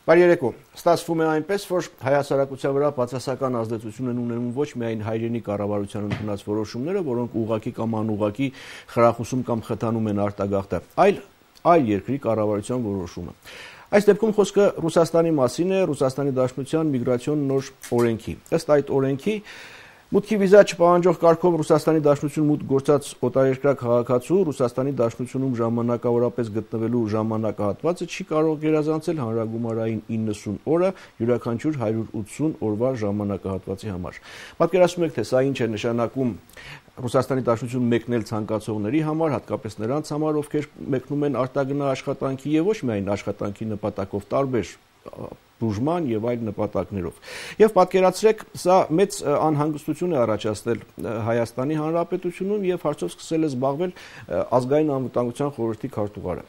Բարերեկո, ստացվում է այնպես, որ հայասարակության վրա բացասական ազդեցություն են ունենում ոչ միայն հայրենի կառավարության ընդունած որոշումները, որոնք ուղղակի կամ անուղղակի խրախուսում կամ խթանում են արտագաղթը, այլ երկրի կառավարության որոշումը։ Այս դեպքում խոսքը Ռուսաստանի մասին է, Ռուսաստանի Դաշնության միգրացիոն նոր օրենքի։ Ըստ այդ օրենքի մուտքի վիզա չպահանջող կարգով Ռուսաստանի Դաշնություն մուտք գործած օտարերկրյա քաղաքացու Ռուսաստանի Դաշնությունում ժամանակավորապես գտնվելու ժամանակահատվածը չի կարող գերազանցել հանրագումարային 90 օրը յուրաքանչյուր 180 օրվա ժամանակահատվածի համար։ Պատկերացնում եք, թե սա ինչ է նշանակում Ռուսաստանի Դաշնություն մեկնել ցանկացողների համար, հատկապես նրանց համար, ովքեր մեկնում են արտագնա աշխատանքի եւ ոչ միայն աշխատանքի նպատակով, տարբեր բուժման եւ այլ նպատակներով։ Եվ պատկերացրեք, սա մեծ անհանգստություն է առաջացնել Հայաստանի Հանրապետությունում եւ հարցով սկսել է զբաղվել ազգային անվտանգության խորհրդի քարտուղարը։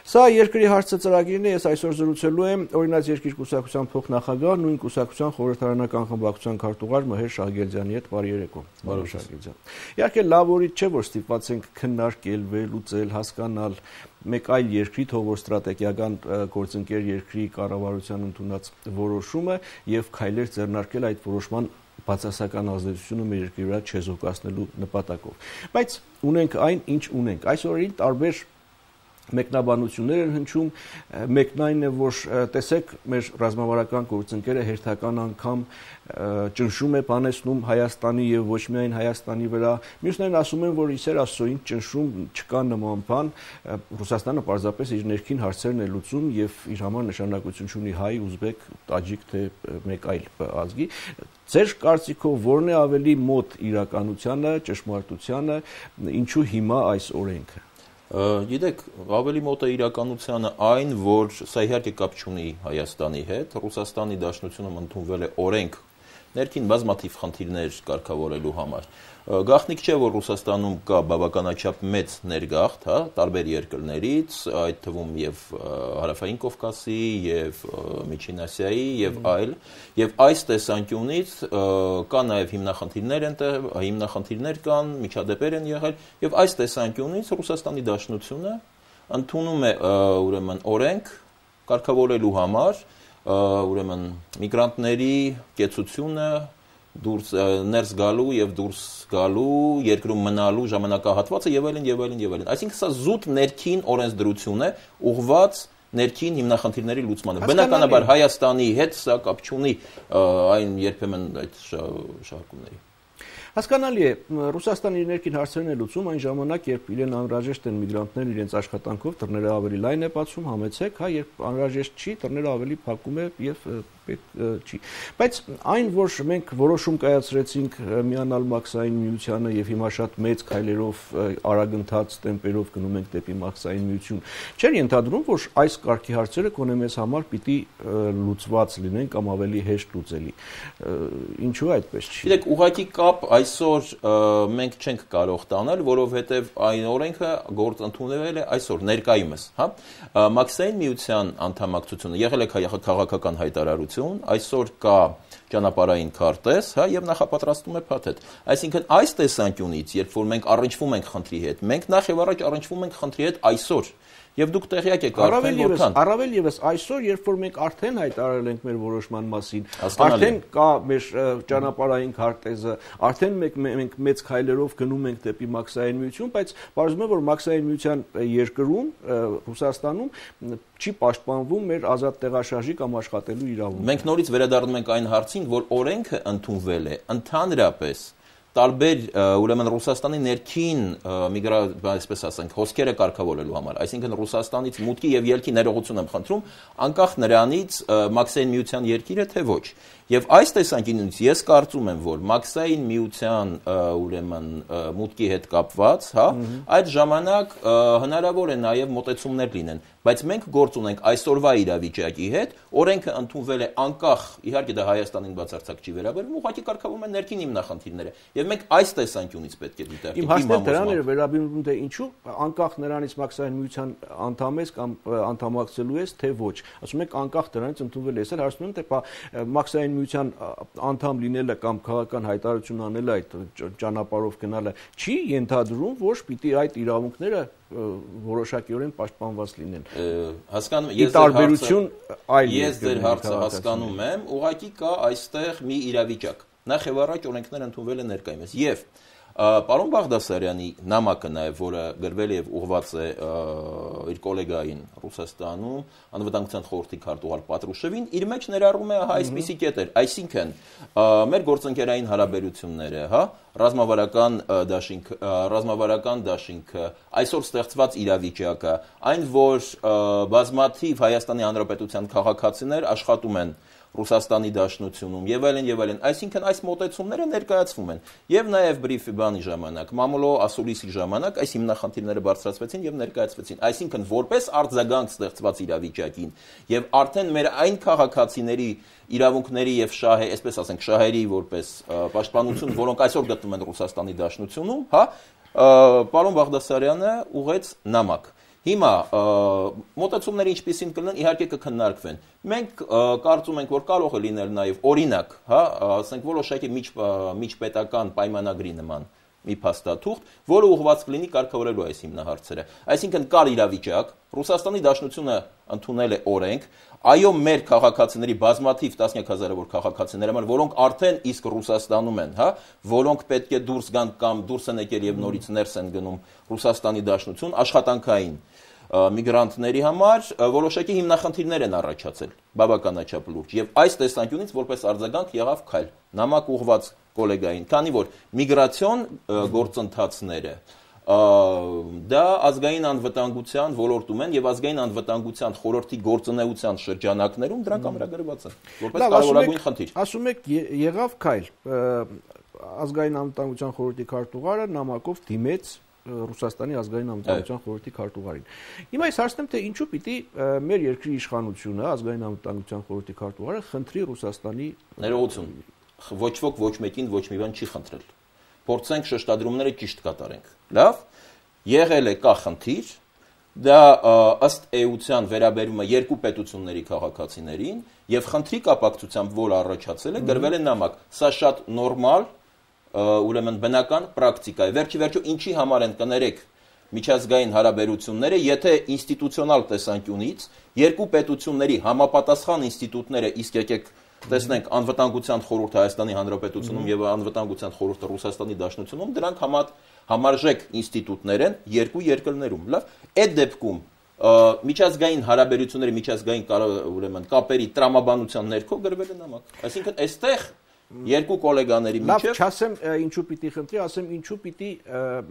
Սա երկրի հարցը ծրագիրն է, ես այսօր զրուցելու եմ օրինաց երկիր կուսակցության փոխնախագահ, նույն կուսակցության խորհրդարանական խմբակցության քարտուղար Մհեր Շահգերդյանի հետ։ Բարերեկո։ Բարև Շահգերդյան։ Իհարկե լավ օրից չէ, որ ստիպված ենք քննարկել, վերլուծել, հասկանալ մեկ այլ երկրի, թող որ ստրատեգիական գործընկեր երկրի կառավարության ընդունած որոշումը եւ քայլեր ձեռնարկել այդ որոշման բացասական ազդեցությունը մեր երկրի վրա չեզոքացնելու նպատակով։ Բայց ունենք այն, ինչ ունենք։ Այս օրերին տարբեր մեկնաբանություններ են հնչում, մեկն այն է, որ տեսեք, մեր ռազմավարական գործընկերը հերթական անգամ ճնշում է բանեցնում Հայաստանի եւ ոչ միայն Հայաստանի վրա։ Մյուսներն ասում են, որ իսեր Աստծո ինչ ճնշում չկա նման բան, Ռուսաստանը պարզապես իր ներքին հարցերն է լուծում եւ իր համար նշանակություն ունի հայ, ուզբեկ, տաջիկ թե մեկ այլ ազգի։ Ձեր կարծիքով որն է ավելի մոտ իրականությանը, ճշմարտությանը, ինչու հիմա այս օրենքը։ Գիտեք, ավելի մոտ է իրականությանը այն, որ սա իհարկե կապ չունի Հայաստանի հետ, Ռուսաստանի Դաշնությունում ընդունվել է օրենք ներքին բազմաթիվ խնդիրներ կարգավորելու համար։ Գաղտնիք չէ, որ Ռուսաստանում կա բավականաչափ մեծ ներգաղթ, տարբեր երկրներից, այդ թվում եւ Հարավային Կովկասի, եւ Միջին Ասիայի, եւ այլ, եւ այս տեսանկյունից կա նաեւ հիմնախնդիրներ կան, միջադեպեր են եղել, եւ այս տեսանկյունից Ռուսաստանի Դաշնությունը ընդունում է ուրեմն օրենք կարգավորելու համար, ուրեմն միգրանտների կեցությունը ներս գալու եւ դուրս գալու, երկրում մնալու ժամանակահատվածը եւ այլն։ Այսինքն սա զուտ ներքին օրենսդրություն է, ուղղված ներքին հիմնախնդիրների լուծմանը։ Բնականաբար Հայաստանի հետ սա կապ չունի այն երբեմն այդ շարքումների։ Հասկանալի է, Ռուսաստանը իր ներքին հարցերն է լուծում այն ժամանակ, երբ իրեն անհրաժեշտ են միգրանտներն իրենց աշխատանքով, դռները ավելի լայն է բացում, համեցեք, երբ անհրաժեշտ չի, դռները ավելի փակում է եւ պետք չի։ Բայց այն, որ մենք որոշում կայացրեցինք միանալ մաքսային միությանը եւ հիմա շատ մեծ քայլերով արագընթաց տեմպերով գնում ենք դեպի մաքսային միություն, չէր ենթադրում, որ այս կարգի հարցերը կոնե մեզ համար պիտի լուծված լինեն կամ ավելի հեշտ լուծելի։ Ինչու այդպես չի։ Գիտեք, ուղղակի կապ այսօր մենք չենք կարող տանել, որովհետեւ այն օրենքը գործ ընդունվել է այսօր ներկայումս, հա։ Մաքսային միության անդամակցությունը եղել է քաղաքական հայտարարություն, այսօր կա ճանապարհային քարտեզ, հա, եւ նախապատրաստում է փաթեթ։ Այսինքն այս տեսանկյունից, երբ որ մենք առնչվում ենք խնդրի հետ, մենք նախ եւ առաջ առնչվում ենք խնդրի հետ այսօր։ Եվ դուք տեղյակ եք արդեն որքան։ Առավել եւս այսօր, երբ որ մենք արդեն հայտարարել ենք մեր որոշման մասին, արդեն կա մեր ճանապարհային քարտեզը, արդեն մենք մեծ քայլերով գնում ենք դեպի մաքսային միություն, բայց բարձում է, որ մաքսային միության երկրում, Ռուսաստանում չի պաշտպանվում մեր ազատ տեղաշարժի կամ աշխատելու իրավունքը։ Մենք նորից վերադառնում ենք այն հարցին, որ օրենքը ընդունվել է ընդհանրապես տարբեր ուրեմն Ռուսաստանի ներքին այսպես ասենք հոսքերը կարգավորելու համար, այսինքն Ռուսաստանից մուտքի եւ ելքի ներողություն եմ խնդրում, անկախ նրանից մաքսային միության երկիր է թե ոչ։ Եվ այս տեսանկյունից ես կարծում եմ, որ մաքսային միության ուրեմն մուտքի հետ կապված, հա, այդ ժամանակ հնարավոր է նաեւ մոտեցումներ լինեն, բայց մենք գործ ունենք այսօրվա իրավիճակի հետ, օրենքը ընդունվել է անկախ, իհարկե դա Հայաստանին բացարձակ չի վերաբերում, ուղղակի կարգավորվում են ներքին հիմնախնդիրները, եւ մենք այս տեսանկյունից պետք է դիտարկենք։ Իմ հասնել դրան էր վերաբերվում թե ինչու անկախ նրանից մաքսային միության անդամ ես կամ անդամակցելու ես թե ոչ։ Ասում եք անկախ դրանից ընդունվել է, ես էլ հարցնում եմ թե մաքսային միության անդամ լինելը կամ քաղաքական հայտարարություն անելը, այդ ճանապարհով գնալը չի ենթադրում, որ պիտի այդ իրավունքները որոշակիորեն պաշտպանված լինեն։ Հասկանում ես ձեր հարցը հասկանում եմ, ուղղակի կա այստեղ մի իրավիճակ։ Նախ եւ առաջ օրենքները ընդունվել են ներկայումս եւ պարոն Բաղդասարյանի նամակը նաև, որը գրվել է եւ ուղղված է իր գոլեգային Ռուսաստանում, անվտանգության խորհրդի քարտուղար Պատրուշևին, իր մեջ ներառում է այսպիսի կետեր, այսինքն մեր գործընկերային հարաբերությունները, հա, ռազմավարական դաշինքը, այսօր ստեղծված իրավիճակը, այն որ բազմաթիվ Հայաստանի Հանրապետության քաղաքացիներ աշխատում են Ռուսաստանի Դաշնությունում եւ այլն, այսինքն այս մոտեցումները ներկայացվում են եւ նաեւ բանի ժամանակ, մամուլո ասուլիսի ժամանակ այս հիմնախնդիրները բարձրացվեցին եւ ներկայացվեցին, այսինքն որպես արձագանք ստեղծված իրավիճակին եւ արդեն մեր այն քաղաքացիների իրավունքների եւ այսպես ասենք շահերի որպես պաշտպանություն, որոնք այսօր գտնվում են Ռուսաստանի Դաշնությունում, հա, պարոն Բաղդասարյանը ուղեց նամակ։ Հիմա մոտեցումները ինչպիսին կլինեն, իհարկե կքննարկվեն։ Մենք կարծում ենք, որ կարող է լինել նաև օրինակ, հա, ասենք որոշակի միջպետական պայմանագրի նման մի փաստաթուղթ, որը ուղղված կլինի կարգավորելու այս հիմնահարցերը։ Այսինքն կար իրավիճակ, Ռուսաստանի Դաշնությունը ընդունել է օրենք, այո, մեր քաղաքացիների բազմաթիվ տասնյակ հազարավոր քաղաքացիներ համար, որոնք արդեն իսկ Ռուսաստանում են, հա, որոնք պետք է դուրս գան կամ դուրս են եկել եւ նորից ներս են գնում Ռուսաստանի Դաշնություն, աշխատանքային միգրանտների համար որոշակի հիմնախնդիրներ են առաջացել, բավականաչափ լուրջ, եւ այս տեսանկյունից որպես արձագանք եղավ քայլ, նամակ ուղղված գոլեգային, քանի որ միգրացիոն գործընթացները դա ազգային անվտանգության ոլորտում են եւ ազգային անվտանգության խորհրդի գործունեության շրջանակներում դրանք ամրագրված են որպես կարևորագույն խնդիր։ Ասում եք եղավ քայլ, ազգային անվտանգության խորհրդի քարտուղարը նամակով դիմեց Ռուսաստանի ազգային անվտանգության խորհրդի քարտուղարին։ Հիմա ես հարցնեմ, թե ինչու պիտի մեր երկրի իշխանությունը, ազգային անվտանգության խորհրդի քարտուղարը խնդրի Ռուսաստանի ներողություն, ոչ ոք ոչ մեկին ոչ մի բան չի խնդրել։ Փորձենք շեշտադրումները ճիշտ կատարենք։ Լավ, եղել է կա խնդիր, դա ըստ էության վերաբերում է երկու պետությունների քաղաքացիներին եւ խնդրի կապակցությամբ, որ առաջացել է, գրվել է նամակ։ Սա շատ նորմալ, ուրեմն բնական պրակտիկա է։ Վերջի ինչի համար են կներեք միջազգային հարաբերությունները, եթե ինստիտուցիոնալ տեսանկյունից երկու պետությունների համապատասխան ինստիտուտները, իսկ եկեք տեսնենք անվտանգության խորհուրդը Հայաստանի Հանրապետությունում եւ անվտանգության խորհուրդը Ռուսաստանի Դաշնությունում, դրանք համարժեք ինստիտուտներ են երկու երկրներում։ Լավ, այդ դեպքում միջազգային հարաբերությունների, միջազգային ուրեմն կապերի տրամաբանության ներքո գրվել է նամակ։ Այսինքն այստեղ երկու գոլեգաների միջև Լավ, չասեմ ինչու պիտի խնդրի, ասեմ ինչու պիտի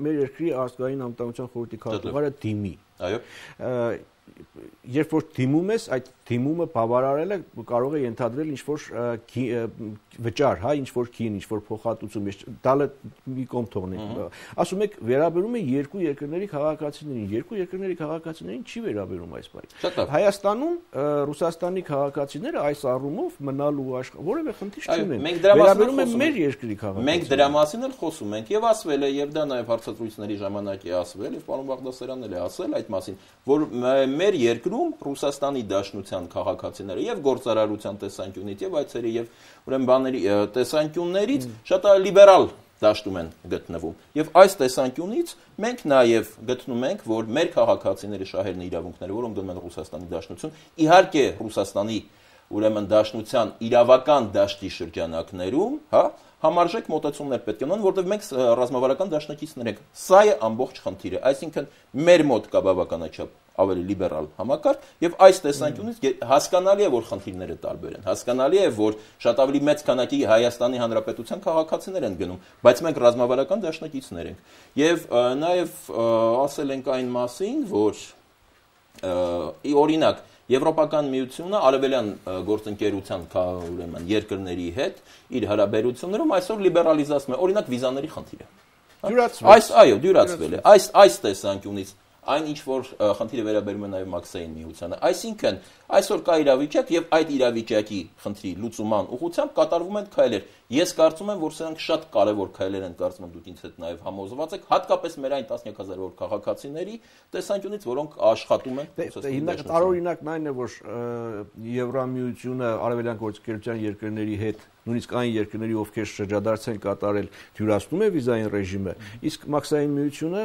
մեր երկրի ազգային անվտանգության խորհրդի քարտուղարը դիմի։ Այո։ Երբ որ դիմում ես, այդ դիմումը բավարարելը կարող է ենթադրել ինչ-որ վճար, հա, ինչ-որ քին, ինչ-որ փոխհատուցում, դալը մի կողմ թողնենք։ Ասում եք, վերաբերում է երկու երկրների քաղաքացիներին, երկու երկրների քաղաքացիներին չի վերաբերում այս բանը։ Հայաստանում Ռուսաստանի քաղաքացիները այս առումով մնալու որևէ խնդիր չունեն։ Վերաբերում է մեր երկրի քաղաքացիներին։ Մենք դրա մասին էլ խոսում ենք եւ ասվել է եւ դա նաեւ հարցազրույցների ժամանակ է ասվել եւ պարոն Բաղդասարյանն էլ է ասել այդ մասին, որ մեր երկրում Ռուսաստանի Դաշնության քաղաքացիները եւ գործարարության տեսանկյունից եւ այցերի եւ ուրեմն բաների տեսանկյուններից շատ լիբերալ դաշտում են գտնվում եւ այս տեսանկյունից մենք նաեւ գտնում ենք, որ մեր քաղաքացիների շահերն ու իրավունքները, որոնք գնում են Ռուսաստանի Դաշնություն, իհարկե Ռուսաստանի ուրեմն Դաշնության իրավական դաշտի շրջանակներում, հա, համարժեք մոտեցումներ պետք է ունեն, որտեղ մենք ռազմավարական դաշնակիցներ ենք։ Սա է ամբողջ խնդիրը, այսինքն մեր մոտ կա բավականաչափ ավելի լիբերալ համակարգ եւ այս տեսանկյունից հասկանալի է, որ խնդիրները տարբեր են։ Հասկանալի է, որ շատ ավելի մեծ քանակի Հայաստանի Հանրապետության քաղաքացիներ են գնում, բայց մենք ռազմավարական դաշնակիցներ ենք։ Եվ նաեւ ասել ենք այն մասին, որ օրինակ Եվրոպական միությունը արևելյան գործընկերության ուրեմն երկրների հետ իր հարաբերություններում այսօր լիբերալիզացում է, օրինակ վիզաների խնդիրը։ Դյուրացվել։ Այո, դյուրացվել է։ Այս տեսանկյունից այն ինչ որ խնդիրը վերաբերում է նաև մաքսային միությանը։ Այսինքն այսօր կա իրավիճակ եւ այդ իրավիճակի խնդրի լուծման ուղղությամբ կատարվում են քայլեր։ Ես կարծում եմ, որ սրանք շատ կարևոր քայլեր են, կարծում եմ դուք ինձ հետ նաև համոզված եք, հատկապես մեր այն տասնյակ հազարավոր քաղաքացիների տեսանկյունից, որոնք աշխատում են։ Հիմնական տարօրինակն այն է, որ Եվրամիությունը արևելյան գործընկերության երկրների հետ, նույնիսկ այն երկրների, ովքեր շրջադարձ են կատարել, թյուրացնում է վիզային ռեժիմը, իսկ մաքսային միությունը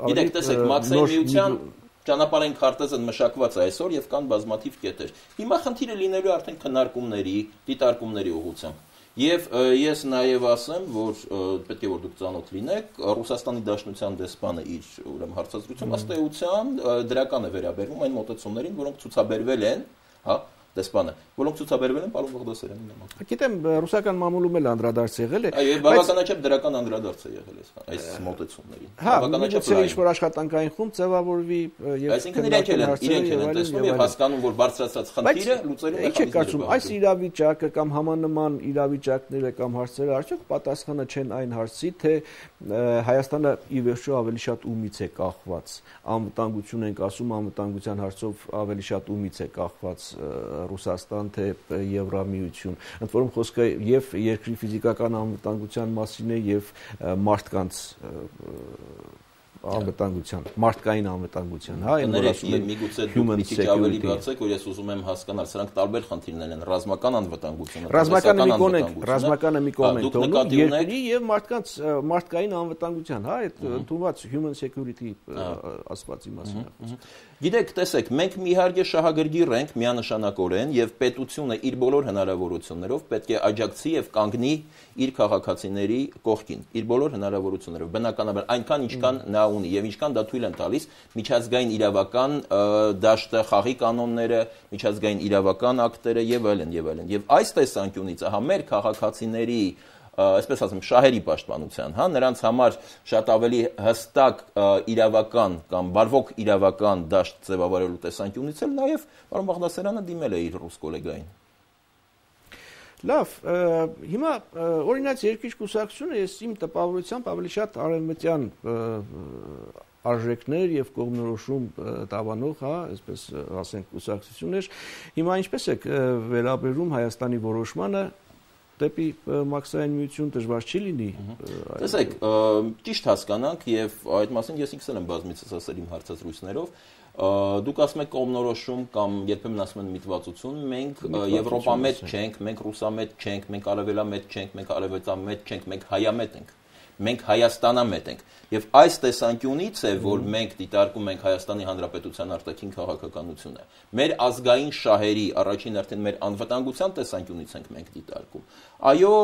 Գիտեք, տեսեք, մաքսային միության ճանապարհային քարտեզը մշակված է այսօր եւ կան բազմաթիվ կետեր։ Հիմա խնդիրը լինելու արդեն քննարկումների, դիտարկումների ուղղությամբ։ Եվ ես նաև ասեմ, որ պետք է որ դուք ծանոթ լինեք, Ռուսաստանի Դաշնության դեսպանը իր ուրեմն հարցազրույցում ըստ էության դրական է վերաբերվում այն մոտեցումներին, որոնք ցուցաբերվել են, հա, դեսպանը, որոնք ցուցաբերվել են պարոն Բաղդասարյանի նման։ Գիտեմ, ռուսական մամուլում էլ անդրադարձ եղել է։ Այո, բավականաչափ դրական անդրադարձ է եղել այս մոտեցումներին։ Բավականաչափ ինչ-որ աշխատանքային խումբ ձևավորվի եւ այսինքն իրենք են տեսնում եւ հասկանում, որ բարձրացած խնդիրը լուծելու մեխանիզմներ։ Այս իրավիճակը կամ համանման իրավիճակները կամ հարցերը արդյոք պատասխանը չեն այն հարցի, թե Հայաստանը ի վերջո ավելի շատ ումից է կախված։ Անվտանգություն ենք ասում, անվտանգության հարցով ավելի շատ ումից է կախված Ռուսաստան թե Եվրամիություն։ Ընդ որում խոսքը եւ երկրի ֆիզիկական անվտանգության մասին է եւ մարդկանց անվտանգության, մարդկային անվտանգության, հա, այն որ ասում են միգուցե դուք մի քիչ ավելի բացեք, որ ես ուզում եմ հասկանալ, սրանք տարբեր խնդիրներ են, ռազմական անվտանգությունը, ռազմականը մի կողմ ենք թողնում, երկրի եւ մարդկային անվտանգության, հա, այդ ընդունված human security ասվածի մասին է խոսքը։ Գիտեք, տեսեք, մենք մի իհարկե շահագրգիռ ենք միանշանակորեն եւ պետությունը իր բոլոր հնարավորություններով պետք է աջակցի եւ կանգնի իր քաղաքացիների կողքին, իր բոլոր հնարավորություններով։ Բնականաբար այնքան ինչքան նա ունի եւ ինչքան դա թույլ են տալիս միջազգային իրավական դաշտը, խաղի կանոնները, միջազգային իրավական ակտերը եւ այլն եւ այլն։ Եվ այս տեսանկյունից ահա մեր քաղաքացիների այսպես ասեմ, շահերի պաշտպանության, հա, նրանց համար շատ ավելի հստակ իրավական կամ բարվոք իրավական դաշտ ձևավորելու տեսանկյունից էլ նաև պարոն Բաղդասարյանը դիմել է իր ռուս գոլեգային։ Լավ, հիմա օրինակ երկրի կուսակցությունը ես իմ տպավորությամբ ավելի շատ արևմտյան արժեքներ եւ կողմնորոշում տավանող, հա, այսպես ասենք կուսակցություններ, հիմա ինչպես է վերաբերում Հայաստանի որոշմանը դեպի մաքսային միություն դժվար չի լինի։ Տեսեք, ճիշտ հասկանանք եւ այդ մասին ես ինքս եմ բազմիցս ասել իմ հարցազրույցներով, դուք ասում եք կողմնորոշում կամ երբեմն ասում են միտվածություն, մենք Եվրոպամետ չենք, մենք ռուսամետ չենք, մենք արևելամետ չենք, մենք արևելամետ չենք, մենք հայամետ ենք։ Մենք Հայաստանամետ ենք եւ այս տեսանկյունից է որ մենք դիտարկում ենք Հայաստանի Հանրապետության արտաքին քաղաքականությունը մեր ազգային շահերի առաջին հերթին մեր անվտանգության տեսանկյունից ենք մենք դիտարկում այո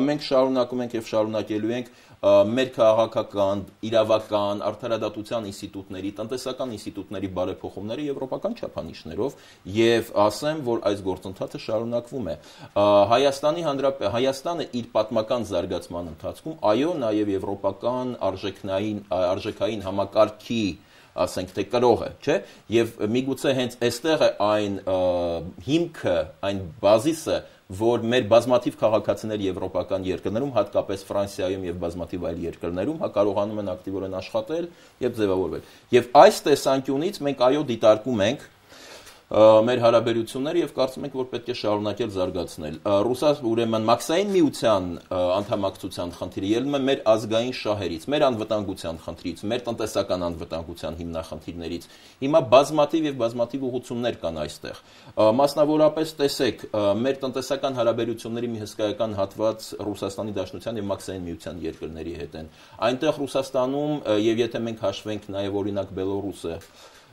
մենք շարունակում ենք եւ շարունակելու ենք մեր քաղաքական, իրավական, արդարադատության ինստիտուտների, տնտեսական ինստիտուտների բարեփոխումները եվրոպական չափանիշներով եւ ասեմ, որ այս գործընթացը շարունակվում է։ Հայաստանը իր պատմական զարգացման ընթացքում այո, նաեւ եվրոպական արժեքային համակարգի ասենք թե կրող է, չէ՞, եւ միգուցե հենց այստեղ է այն հիմքը, այն բազիսը, որ մեր բազմաթիվ քաղաքացիներ եվրոպական երկրներում, հատկապես Ֆրանսիայում եւ բազմաթիվ այլ երկրներում, կարողանում են ակտիվորեն աշխատել եւ ձևավորվել։ Եվ այս տեսանկյունից մենք այո դիտարկում ենք մեր հարաբերությունները եւ կարծում ենք, որ պետք է շարունակել զարգացնել։ Ուրեմն մաքսային միության անդամակցության խնդիրը ելնում է մեր ազգային շահերից, մեր անվտանգության խնդրից, մեր տնտեսական անվտանգության հիմնախնդիրներից։ Հիմա բազմաթիվ եւ բազմաթիվ ուղղություններ կան այստեղ։ Մասնավորապես տեսեք, մեր տնտեսական հարաբերությունների մի հսկայական հատված Ռուսաստանի Դաշնության եւ մաքսային միության երկրների հետ են։ Այնտեղ Ռուսաստանում եւ եթե մենք հաշվենք նաեւ օրինակ Բելոռուսը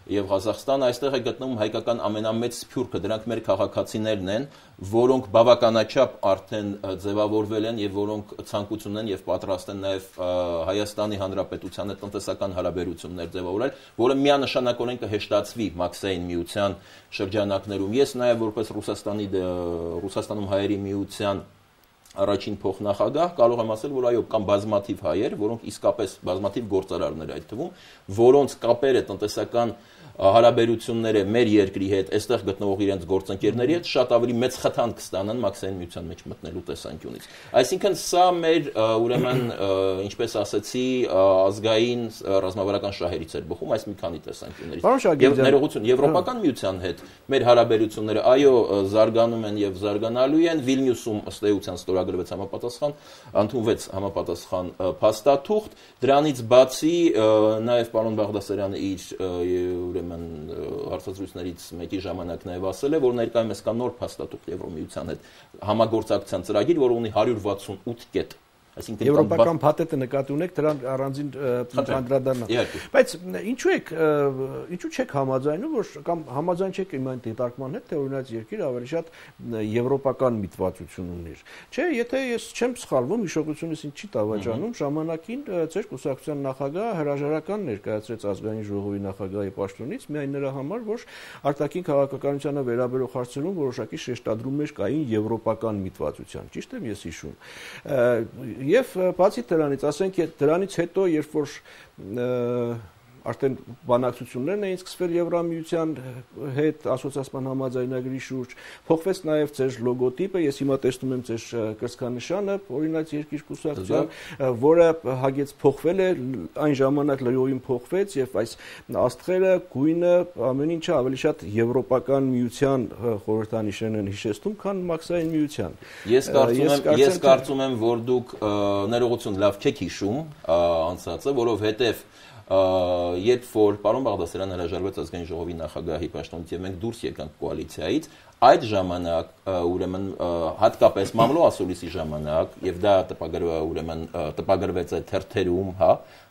եւ Ղազախստանը այստեղ է գտնվում հայկական ամենամեծ սփյուռքը, դրանք մեր քաղաքացիներն են, որոնք բավականաչափ արդեն ձևավորվել են եւ որոնք ցանկություն են եւ պատրաստ են նաեւ Հայաստանի Հանրապետության հետ տնտեսական հարաբերություններ ձևավորել, որը միանշանակորեն կհեշտացվի մաքսային միության շրջանակներում։ Ես նաեւ որպես Ռուսաստանում հայերի միության առաջին փոխնախագահ կարող եմ ասել, որ այո, կան բազմաթիվ հայեր, որոնք իսկապես բազմաթիվ գործարարներ այդ թվում, որոնց կապերը տնտեսական հարաբերությունները մեր երկրի հետ, այստեղ գտնվող իրենց գործընկերների հետ շատ ավելի մեծ խթան կստանան մաքսային միության մեջ մտնելու տեսանկյունից։ Այսինքն սա մեր ուրեմն ինչպես ասեցի ազգային ռազմավարական շահերից էր բխում այս մի քանի տեսանկյուններից։ Եվ ներողություն Եվրոպական միության հետ մեր հարաբերությունները այո զարգանում են եւ զարգանալու են Վիլնյուսում ըստ էության ստորագրվեց ընդունվեց համապատասխան փաստաթուղթ դրանից բացի նաեւ պարոն Բաղդասարյանը իր ուրեմն հարցազրույցներից մեկի ժամանակ նաեւ ասել է որ ներկայումս կա նոր փաստաթուղթ Եվրոմիության հետ համագործակցության ծրագիր որը ունի 168 կետ այսինքն Եվրոպական փաթեթը նկատի ունեք դրան առանձին անդրադառնալ բայց ինչու չեք համաձայնում որ կամ համաձայն չեք իմ այն դիտարկման հետ թե օրինակ երկիրը ավելի շատ եվրոպական միտվածություն ունի չէ եթե ես չեմ սխալվում հիշողությունս ինձ չի տավաճանում ժամանակին ձեր կուսակցության նախագահը հրաժարական ներկայացրեց ազգային ժողովի նախագահի պաշտոնից միայն նրա համար որ արտաքին քաղաքականությանը վերաբերող հարցերում որոշակի շեշտադրումներ կային եվրոպական միտվածության ճիշտ եմ ես հիշում Եվ բացի դրանից, ասենք դրանից հետո, երբ որ արդեն բանակցություններն էին սկսվել Եվրամիության հետ ասոցիացիան համաձայնագրի շուրջ, փոխվեց նաև ձեր լոգոտիպը, ես հիմա տեսնում եմ ձեր կրծքանշանը, օրինակ երկիր կուսակցության, որը հագեց փոխվել է, այն ժամանակ լրիվին փոխվեց եւ այս աստղերը, գույնը, ամեն ինչը ավելի շատ Եվրոպական միության խորհրդանիշերն են հիշեցնում, քան մաքսային միության։ Ես կարծում եմ, որ դուք ներողություն լավ չեք հիշում անցածը, որովհետեւ երբ որ պարոն Բաղդասարյանը հրաժարվեց ազգային ժողովի նախագահի պաշտոնից եւ մենք դուրս եկանք կոալիցիայից այդ ժամանակ ուրեմն հատկապես մամլո ասուլիսի ժամանակ եւ դա տպագրվեց այդ թերթերում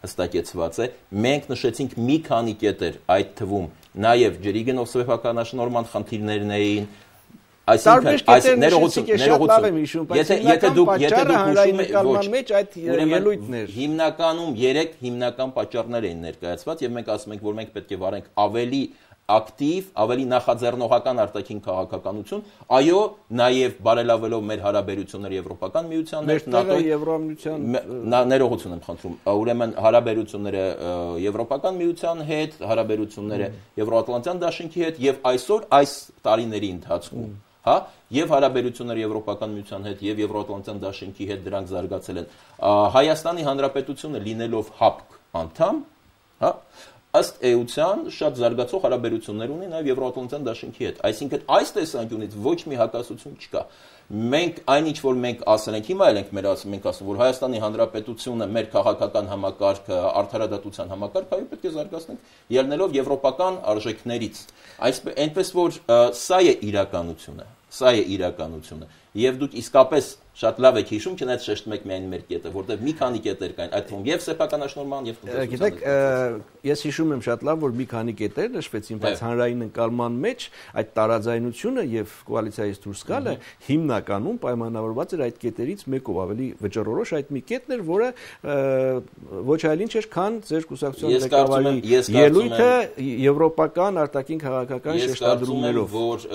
հստակեցված է մենք նշեցինք մի քանի կետեր այդ թվում նաեւ ջրի գնով սեփականաշնորհման խնդիրներն էին Այսինքն այս ներողություն եթե դուք հիմնականում 3 հիմնական պատճառներ էին ներկայացված եւ մենք ասում ենք որ մենք պետք է վարենք ավելի ակտիվ, ավելի նախաձեռնողական արտաքին քաղաքականություն, այո, նաև բարելավելով մեր հարաբերությունները Եվրոպական միության հետ, ՆԱՏՕ-ի Եվրամիության ներողություն եմ խնդրում, ուրեմն հարաբերությունները Եվրոպական միության հետ, հարաբերությունները Եվրոատլանտյան դաշինքի հետ եւ այսօր այս տարիների ընթացքում եւ հարաբերությունները Եվրոպական միության հետ եւ Եվրոատլանտյան դաշինքի հետ դրանք զարգացել են Հայաստանի Հանրապետությունը լինելով ՀԱՊԿ անդամ, ըստ էության շատ զարգացող հարաբերություններ ունի նաեւ Եվրոատլանտյան դաշինքի հետ այսինքն այս տեսանկյունից ոչ մի հակասություն չկա մենք այնինչ որ մենք ասել ենք հիմա էլ ենք մենք ասում որ Հայաստանի Հանրապետությունը մեր քաղաքական համակարգը արդարադատության համակարգը այո պետք է զարգացնենք ելնելով եվրոպական արժեքներից այնպես որ սա է իրականությունը եւ դուք իսկապես շատ լավ եք հիշում չնայած շեշտում եք միայն մեր կետը որտեղ մի քանի կետեր կային այդ թվում եւ սեփականաշնորհման եւ գիտեք ես հիշում եմ շատ լավ որ մի քանի կետեր նշվեցին բայց հանրային ընկալման մեջ այդ տարաձայնությունը եւ կոալիցիայից դուրս գալը հիմնականում պայմանավորված էր այդ կետերից մեկով ավելի վճռորոշ այդ մի կետն էր որը ոչ այլ ինչ էր քան ձեր կուսակցության ղեկավարի ելույթը եվրոպական արտաքին քաղաքական շեշտադրումներով որ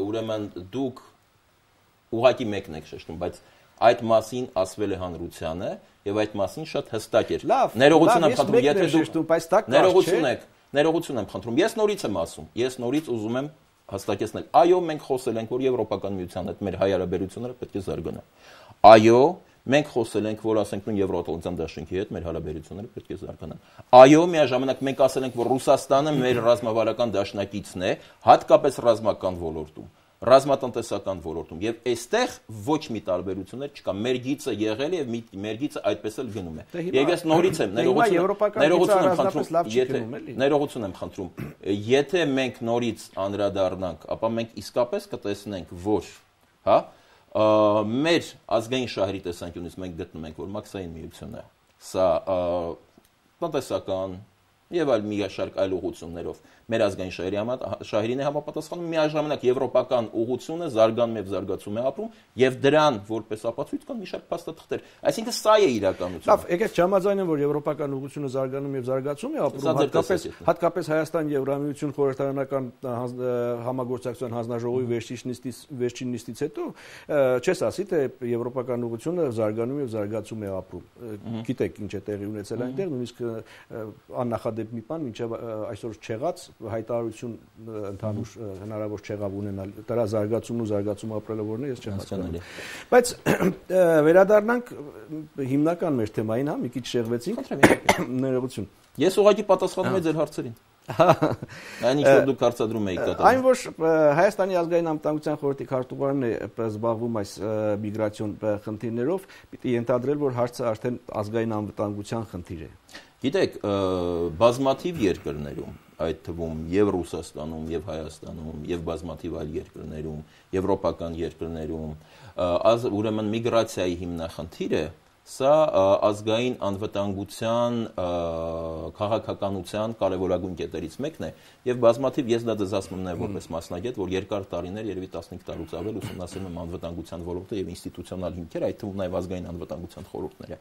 ուրեմն դուք ուղղակի մեկն եք շեշտում, բայց այդ մասին ասվել է հանրությանը եւ այդ մասին շատ հստակ էր։ Ներողություն եմ խնդրում, եթե դուք ներողություն եմ խնդրում։ Ես նորից եմ ասում, ես նորից ուզում եմ հստակեցնել։ Այո, մենք խոսել ենք, որ Եվրոպական միության հետ մեր հայ հարաբերությունները պետք է զարգանան։ Այո, մենք խոսել ենք, որ ասենք նույն Եվրոատլանտյան դաշինքի հետ մեր հարաբերությունները պետք է զարգանան։ Այո, միաժամանակ մենք ասել ենք, որ Ռուսաստանը մեր ռազմավարական դաշնակիցն է, հատկապես ռազմական ոլորտում։ Ռազմատնտեսական ոլորտում եւ այստեղ ոչ մի տարբերություններ չկա մեր գիծը եղել է եւ մեր գիծը այդպես էլ գնում է եւ ես նորից եմ ներողություն եմ խնդրում եթե մենք նորից անդրադառնանք ապա մենք իսկապես կտեսնենք որ մեր ազգային շահերի տեսանկյունից մենք գտնում ենք որ մաքսային միությունը սա տնտեսական եւ այլ միաշարք այլ ուղղություններով մեր ազգային շահերին է համապատասխանում միաժամանակ եվրոպական ուղղությունը զարգանում եւ զարգացում է ապրում եւ դրան որպես ապացույց կան մի շարք փաստաթղթեր այսինքն սա է իրականությունը լավ եկեք չհամաձայնեմ որ եվրոպական ուղղությունը զարգանում եւ զարգացում է ապրում հատկապես Հայաստան Եվրամիություն խորհրդարանական համագործակցության հանձնաժողովի վերջին նիստից հետո չես ասի թե եվրոպական ուղղությունը զարգանում եւ զարգացում է ապրում գիտեք ինչ է տեղի ունեցել այնտեղ նույնիսկ աննախադեպ համադեպ մի բան, մինչև այսօր չեղած հայտարարություն ընդհանուր հնարավոր չեղավ ունենալ դրա զարգացումն ու զարգացում ապրելը որն է, ես չեմ հասկանում։ Բայց վերադառնանք հիմնական մեր թեմային, մի քիչ շեղվեցինք։ Ներողություն։ Ես ուղղակի պատասխանում եմ ձեր հարցերին։ Այն ինչ որ դուք հարցադրում եք կատարում։ Այն որ Հայաստանի ազգային անվտանգության խորհրդի քարտուղարն է զբաղվում այս միգրացիոն խնդիրներով, պիտի ենթադրել, որ հարցը արդեն ազգային անվտանգության խնդիր է։ Գիտեք, բազմաթիվ երկրներում, այդ թվում եւ Ռուսաստանում, եւ Հայաստանում, եւ բազմաթիվ այլ երկրներում, եվրոպական երկրներում, ուրեմն միգրացիայի հիմնախնդիրը սա ազգային անվտանգության քաղաքականության կարևորագույն կետերից մեկն է եւ բազմաթիվ ես դա դες ասում եմ որպես մասնագետ, որ երկար տարիներ, երևի 15 տարուց ավել ուսումնասիրում եմ անվտանգության ոլորտը եւ ինստիտուցիոնալ հիմքեր, այդ թվում նաեւ ազգային անվտանգության խորհուրդները։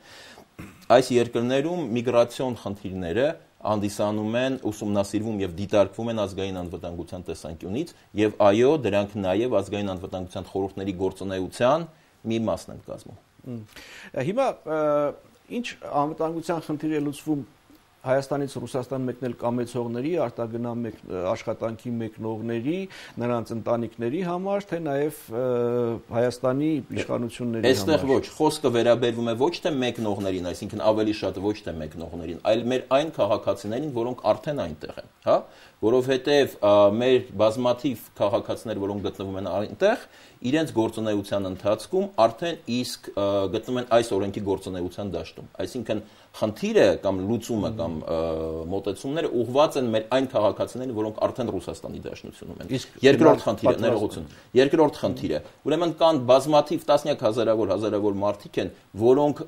Այս երկրներում միգրացիոն խնդիրները հանդիսանում են, ուսումնասիրվում եւ դիտարկվում են ազգային անվտանգության տեսանկյունից եւ այո, դրանք նաեւ ազգային անվտանգության խորհուրդների գործունեության մի մասն են կազմում։ Հիմա ինչ անվտանգության խնդիր է լուծվում Հայաստանից Ռուսաստան մեկնել կամեցողների, արտագնա աշխատանքի մեկնողների, նրանց ընտանիքների համար, թե նաև Հայաստանի իշխանությունների համար։ Այստեղ ոչ, խոսքը վերաբերվում է ոչ թե մեկնողներին, այսինքն ավելի շատ ոչ թե մեկնողներին, այլ մեր այն քաղաքացիներին, որոնք արդեն այնտեղ են, հա, որովհետև մեր բազմաթիվ քաղաքացիներ, որոնք գտնվում են այնտեղ, իրենց գործունեության ընթացքում արդեն իսկ գտնվում են այս օրենքի գործունեության դաշտում։ Այսինքն խնդիրը կամ լուծումը կամ մոտեցումները ուղղված են մեր այն քաղաքացիներին, որոնք արդեն Ռուսաստանի դաշնությունում են։ Երկրորդ խնդիրը, ներողություն։ Երկրորդ խնդիրը, ուրեմն կան բազմաթիվ տասնյակ հազարավոր մարդիկ են, որոնք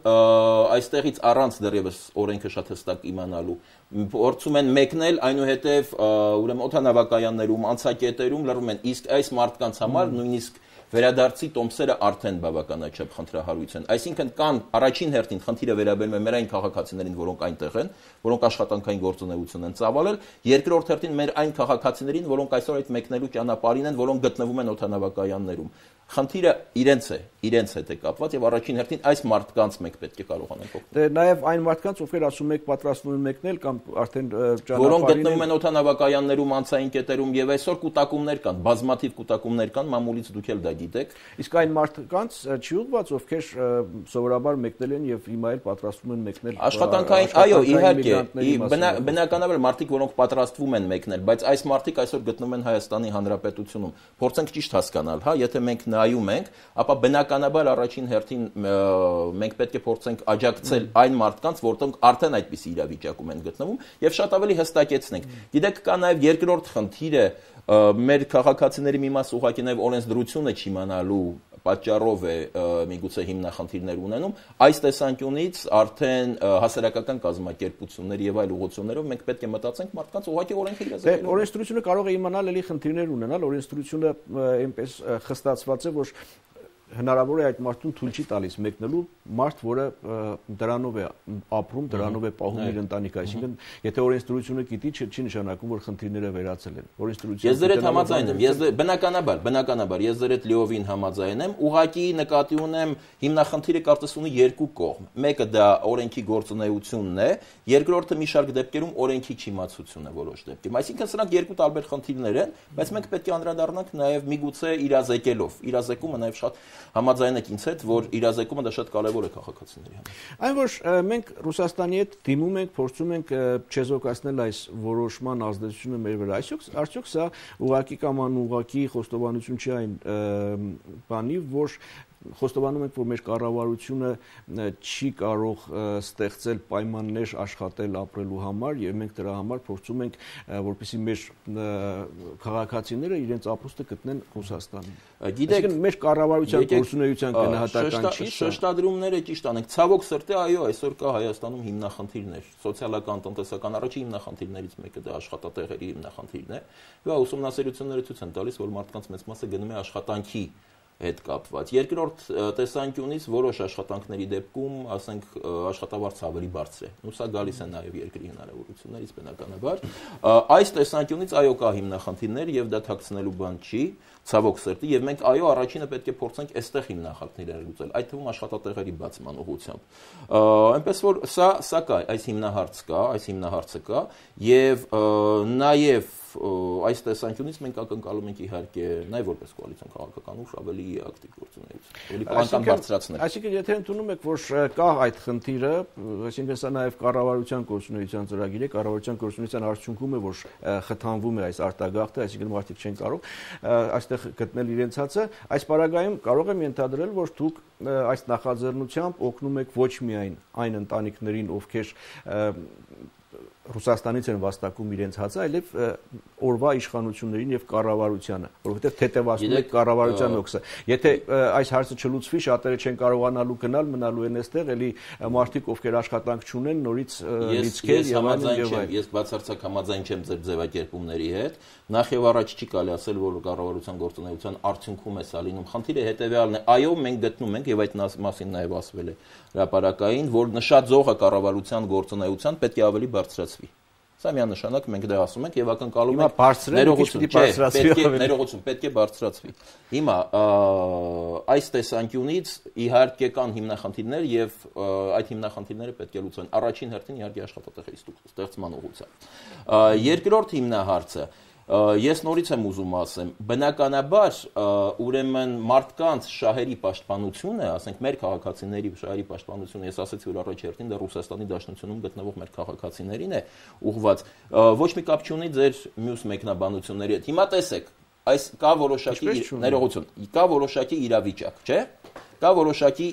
այստեղից առանց դեռևս օրենքը շատ հստակ իմանալու փորձում են մեկնել, այնուհետև ուրեմն օդանավակայաններում, անցակետերում լռում են, իսկ այս մարդկանց համար նույնիսկ վերադարձի տոմսերը արդեն բավականաչափ խնդրահարույց են։ Այսինքն կան առաջին հերթին խնդիրը վերաբերում է մեր այն քաղաքացիներին, որոնք այնտեղ են, որոնք աշխատանքային գործունեություն են ծավալել, երկրորդ հերթին մեր այն քաղաքացիներին, որոնք այսօր այդ մեկնելու ճանապարհին են, որոնք գտնվում են օդանավակայաններում։ Խնդիրը իրենց հետ է կապված եւ առաջին հերթին այս մարդկանց մենք պետք է կարողանանք օգնել։ Դե նաեւ այն մարդկանց, ովքեր ասում եք պատրաստվում են մեկնել կամ արդեն ճանապարհին որոնք գտնվում են օդանավակայաններում, անցային կետերում եւ այսօր կուտակումներ կան, բազմաթիվ կուտակումներ կան, մամուլից դուք էլ դա գիտեք։ Իսկ այն մարդկանց չի ուղղված, ովքեր սովորաբար մեկնել են եւ հիմա էլ պատրաստվում են մեկնել աշխատանքային, այո, իհարկե, բնականաբար մարդիկ, որոնք պատրաստվում են մեկնել, բայց այս մարդիկ այսօր գտնվում են Հայաստանի Հանրապետությունում։ Փորձենք ճիշտ հասկանալ, հա, եթե մենք նայում ենք, ապա բնականաբար առաջին հերթին մենք պետք է փորձենք աջակցել այն մարդկանց, որոնք արդեն այդպիսի իրավիճակում են գտնվում եւ շատ ավելի հստակեցնենք։ Գիտեք, կա նաեւ երկրորդ խնդիրը, մեր քաղաքացիների մի մաս ուղղակի նաեւ օրենսդրությունը չիմանալու պատճառով է միգուցե հիմնախնդիրներ ունենում, այս տեսանկյունից արդեն հասարակական կազմակերպությունների եւ այլ ուղղություններով մենք պետք է մտածենք մարդկանց ուղղակի օրենքը իրազեկելու։ Օրենսդրությունը կարող է իմանալ էլի խնդիրներ ունենալ, օրենսդրությունը այնպես խստացված է, որ հնարավոր է այդ մարդուն թույլ չի տալիս մեկնելու մարդ, որը դրանով է ապրում, դրանով է պահում իր ընտանիքը, այսինքն եթե օրենսդրությունը գիտի, չի նշանակում, որ խնդիրները վերացել են։ Օրենսդրությունը Ես ձեր հետ համաձայն եմ, բնականաբար ես ձեր հետ լիովին համաձայն եմ, ուղղակի նկատի ունեմ հիմնախնդիրը կարծես ունի երկու կողմ։ Մեկը դա օրենքի գործունեությունն է, երկրորդը մի շարք դեպքերում օրենքի չիմացությունն է որոշ դեպքերում։ Այսինքն սրանք երկու տարբեր խնդիրներ են, բայց մենք պետք է անդրադառնանք նաև միգուցե իրազեկելով։ Իրազեկումը նաև շատ համաձայն եք ինձ հետ, որ իրազեկումը դա շատ կարևոր է քաղաքացիների համար։ Այն որ մենք Ռուսաստանի հետ դիմում ենք, փորձում ենք չեզոքացնել այս որոշման ազդեցությունը մեր վրա, արդյոք սա ուղղակի կամ անուղղակի խոստովանություն չի այն բանի, որ խոստովանում ենք, որ մեր կառավարությունը չի կարող ստեղծել պայմաններ աշխատել ապրելու համար եւ մենք դրա համար փորձում ենք, որպեսզի մեր քաղաքացիները իրենց ապրուստը գտնեն Ռուսաստանում։ Գիտեք, մեր կառավարության գործունեության գնահատական չի։ Շեշտադրումները ճիշտ անենք։ Ցավոք սրտի, այո, այսօր կա Հայաստանում հիմնախնդիրներ, սոցիալական, տնտեսական առաջին հիմնախնդիրներից մեկը դա աշխատատեղերի հիմնախնդիրն է։ Եվ ուսումնասիրությունները ցույց են տալիս, որ մարդկանց մեծ մասը գնում է աշխատանքի հետ կապված։ Երկրորդ տեսանկյունից որոշ աշխատանքների դեպքում, ասենք, աշխատավարձը ավելի բարձր է։ Ու սա գալիս է նաև երկրի հնարավորություններից բնականաբար։ Այս տեսանկյունից այո կա հիմնախնդիրներ եւ դա թաքցնելու բան չի, ցավոք սրտի, եւ մենք այո առաջինը պետք է փորձենք այստեղ հիմնախնդիրները լուծել, այդ թվում աշխատատեղերի բացման ուղղությամբ։ Այնպես որ սա կա, այս հիմնահարցը կա եւ նաեւ այս տեսանկյունից մենք ակնկալում ենք իհարկե նաև որպես կոալիցիոն քաղաքական ուժ ավելի ակտիվ գործունեություն, ավելի պլանական բարձրացնել։ Այսինքն եթե ընդունում եք, որ կա այդ խնդիրը, այսինքն սա նաև կառավարության գործունեության ծրագիր է, կառավարության գործունեության արդյունքում է, որ խթանվում է այս արտագաղթը, այսինքն մարդիկ չեն կարող այստեղ գտնել իրենց հացը, այս պարագայում կարող եմ ենթադրել, որ դուք այս նախաձեռնությամբ օգնում եք ոչ միայն այն ընտանիքներին, ովքեր Ռուսաստանից են վաստակում իրենց հացը, այլև օրվա իշխանություններին եւ կառավարությանը, որովհետեւ թեթևացնում է կառավարության օքսը։ Եթե այս հարցը չլուծվի, շատերը չեն կարողանալու գնալ, մնալու են այստեղ, էլի մարդիկ, ովքեր աշխատանք չունեն, նորից լիցքեր եւ այլն։ Ես բացարձակ համաձայն չեմ ձեր ձևակերպումների հետ։ Նախ եւ առաջ չի կարելի ասել, որ կառավարության գործունեության արդյունքում է սա լինում։ Խնդիրը հետեւյալն է. այո, մենք գտնում ենք եւ այդ մասին նաեւ ասվել է հրապարակային, որ նշաձողը կառավարության գործունեության պետք է ավելի բարձրացվի։ Սա միանշանակ մենք դա ասում ենք եւ ակնկալում ենք ներողություն պետք է բարձրացվի։ Հիմա այս տեսանկյունից իհարկե կան հիմնախնդիրներ եւ այդ հիմնախնդիրները պետք է լուծվեն։ Առաջին հերթին իհարկե աշխատատեղերի ստեղծման ուղղությամբ։ Երկրորդ հիմնահարցը ես նորից եմ ուզում ասեմ, բնականաբար ուրեմն մարդկանց շահերի պաշտպանությունը, ասենք մեր քաղաքացիների շահերի պաշտպանությունը, ես ասացի, որ առաջ հերթին դա Ռուսաստանի Դաշնությունում գտնվող մեր քաղաքացիներին է ուղղված, ոչ մի կապ չունի ձեր մյուս մեկնաբանությունների հետ։ Հիմա տեսեք, այս կա որոշակի ներողություն, կա որոշակի իրավիճակ, չէ՞։ Կա որոշակի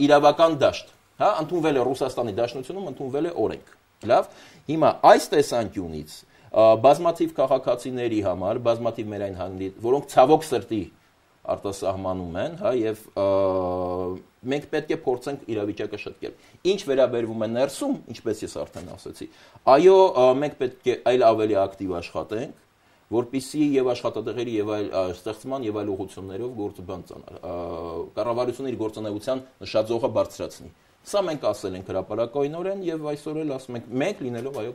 իրավական դաշտ, հա, ընդունվել է Ռուսաստանի Դաշնությունում, ընդունվել է օրենք։ Լավ, հիմա այս տեսանկյունից բազմաթիվ քաղաքացիների համար, բազմաթիվ մեր այն հանրի, որոնք ցավոք սրտի արտասահմանում են, հա, եւ մենք պետք է փորձենք իրավիճակը շտկել։ Ինչ վերաբերվում է ներսում, ինչպես ես արդեն ասացի, այո, մենք պետք է այլ ավելի ակտիվ աշխատենք, որպեսզի եւ աշխատատեղերի եւ այլ ստեղծման եւ այլ ուղղություններով կառավարությունը իր գործունեության նշաձողը բարձրացնի։ Սա մենք ասել ենք հրապարակայնորեն եւ այսօր էլ ասում ենք, մենք լինելով այո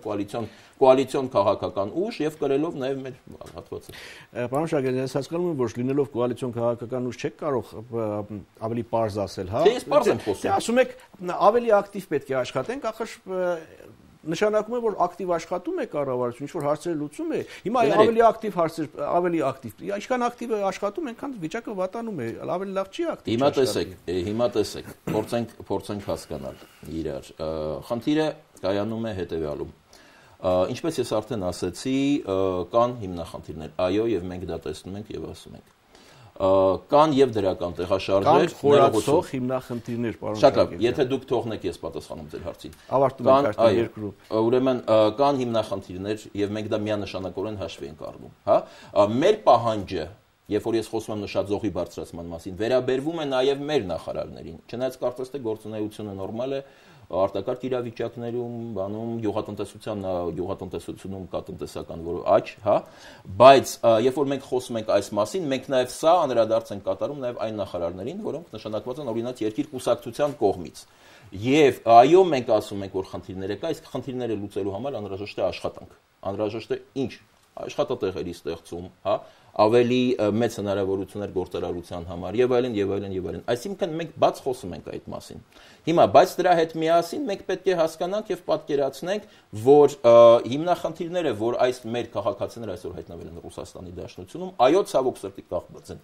կոալիցիոն քաղաքական ուժ եւ կրելով նաեւ մեր հատվածը։ Պարոն Շարգելյան, ես հասկանում եմ, որ լինելով կոալիցիոն քաղաքական ուժ չեք կարող ավելի պարզ ասել, հա։ Դե ես պարզ եմ խոսում։ Դե ասում եք ավելի ակտիվ պետք է աշխատենք, ախր նշանակում է, որ ակտիվ աշխատում է կառավարությունը, ինչ-որ հարցեր լուծում է։ Հիմա ավելի ակտիվ հարցեր, ավելի ակտիվ։ Ինչքան ակտիվ աշխատում, այնքան վիճակը վատանում է, ավելի լավ չի ակտիվ աշխատում։ Հիմա տեսեք, փորձենք հասկանալ իրար։ Խնդիրը կայանում է հետեւյալում։ Ինչպես ես արդեն ասացի, կան հիմնախնդիրներ։ Այո, եւ մենք դա տեսնում ենք եւ ասում ենք։ Կան եւ դրական տեղաշարժեր, կան խորացող հիմնախնդիրներ, պարոն Շակավ, եթե դուք թողնեք, ես պատասխանում ձեր հարցին։ Ավարտում ենք արդեն երկրորդ։ Ուրեմն կան հիմնախնդիրներ եւ մենք դա միանշանակորեն հաշվի ենք առնում, հա։ Մեր պահանջը, երբ որ ես խոսում եմ նշաձողի բարձրացման մասին, վերաբերվում է նաեւ մեր նախարարներին։ Չնայած կարծես թե գործունեությունը նորմալ է, արտակարգ իրավիճակներում, բանում գյուղատնտեսությունում կա տնտեսական աճ, հա, բայց երբ որ մենք խոսում ենք այս մասին, մենք նաև սա անդրադարձ ենք կատարում նաև այն նախարարներին, որոնք նշանակված են օրինակ երկիր կուսակցության կողմից։ Եվ այո, մենք ասում ենք, որ խնդիրներ կա, իսկ խնդիրները լուծելու համար անհրաժեշտ է աշխատանք։ Անհրաժեշտ է ինչ? Աշխատատեղերի ստեղծում, հա, ավելի մեծ հնարավորություններ գործարարության համար եւ այլն եւ այլն եւ այլն։ Այսինքն մենք բաց խոսում ենք այդ մասին։ Հիմա բայց դրա հետ միասին մենք պետք է հասկանանք եւ պատկերացնենք, որ հիմնախնդիրները, որ այս մեր քաղաքացիները այսօր հայտնվել են Ռուսաստանի Դաշնությունում, այո, ցավոք սրտի կախված են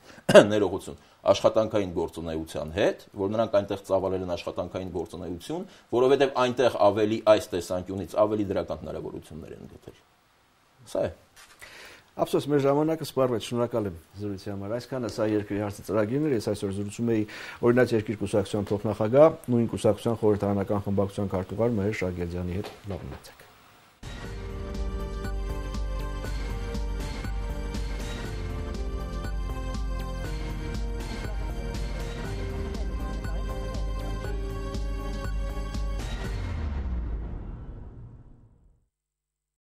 ներողություն աշխատանքային գործունեության հետ, որ նրանք այնտեղ ծավալել են աշխատանքային գործունեություն, որովհետեւ այնտեղ ավելի այս տեսանկյունից ավելի դրական հնարավորություններ են գտել։ Սա է։ Ափսոս, մեր ժամանակը սպառվեց, շնորհակալ եմ զրույցի համար։ Այսքանը սա երկրի հարցի ծրագիրն էր, ես այսօր զրուցում էի օրինաց երկիր կուսակցության փոխնախագահ, նույն կուսակցության խորհրդարանական խմբակցության քարտուղար Մհեր Շարգելյանի հետ։ Լավ մնացեք։